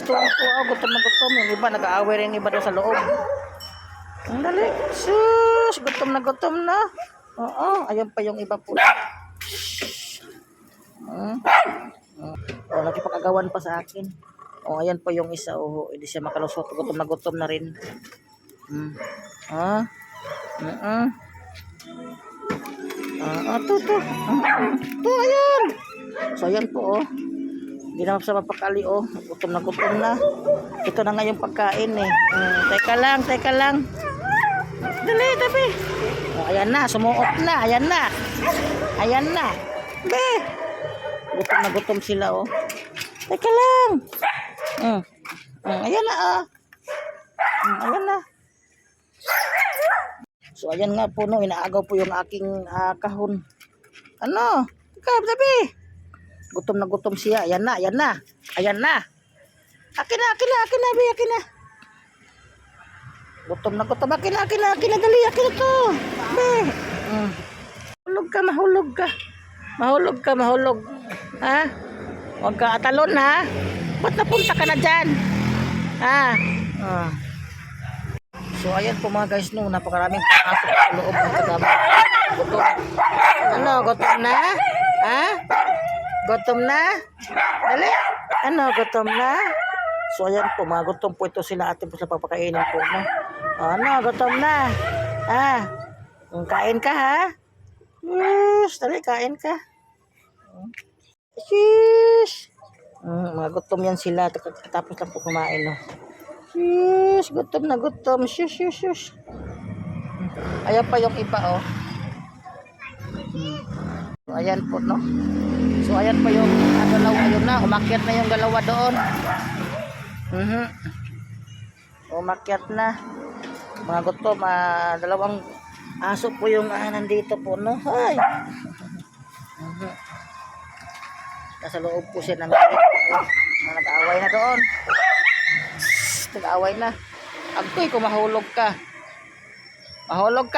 tuwa, gutom na gutom. Yung iba, nag-aaway rin yung iba doon sa loob. Ang dali. Sus, gutom na. Oo, ayan pa yung iba po. Nakipag-agawan pa sa akin. Ayan po yung isa. Hindi siya makalusot. Gutom na rin. Ito, ayan. So, ayan po, Hindi na sa mapakali, Gutom na. Ito na nga yung pagkain, Teka lang. Dali, tabi. Ayan na, sumuot na. Ayan na. Be. Gutom sila, Teka lang. Ayan na, Ayan na. So, ayan nga po, inaagaw po yung aking kahon. Ano? Teka, tabi. Gutom na siya. Ayan na. Akin na, be, akin na. Gutom na. Akin na, dali, akin na to. Be. Mahulog ka. Ha? Huwag ka atalon, ha? Ba't napunta ka na dyan? Ha? So, ayan po mga guys, napakaraming pasok sa loob ng kagama. Gutom na? Ha? Gutom na? Dali? Gutom na? So, ayan po, mga gutom po ito sila atin po sa papakainin po, gutom na? Kain ka, ha? Yes, dali, kain ka. Yes. Mga gutom yan sila, tapos lang po kumain, Yes, gutom na. Shush. Ayan pa yung iba, Ayan po, So, ayan pa yung dalawa. Ayun na, umakyat na yung dalawa doon. Umakyat na. Mga gutom, dalawang aso po yung nandito po, Ay. Nasa loob po siya ng nag-aaway na doon. Nag-aaway na. Agtoy ko, mahulog ka. Mahulog.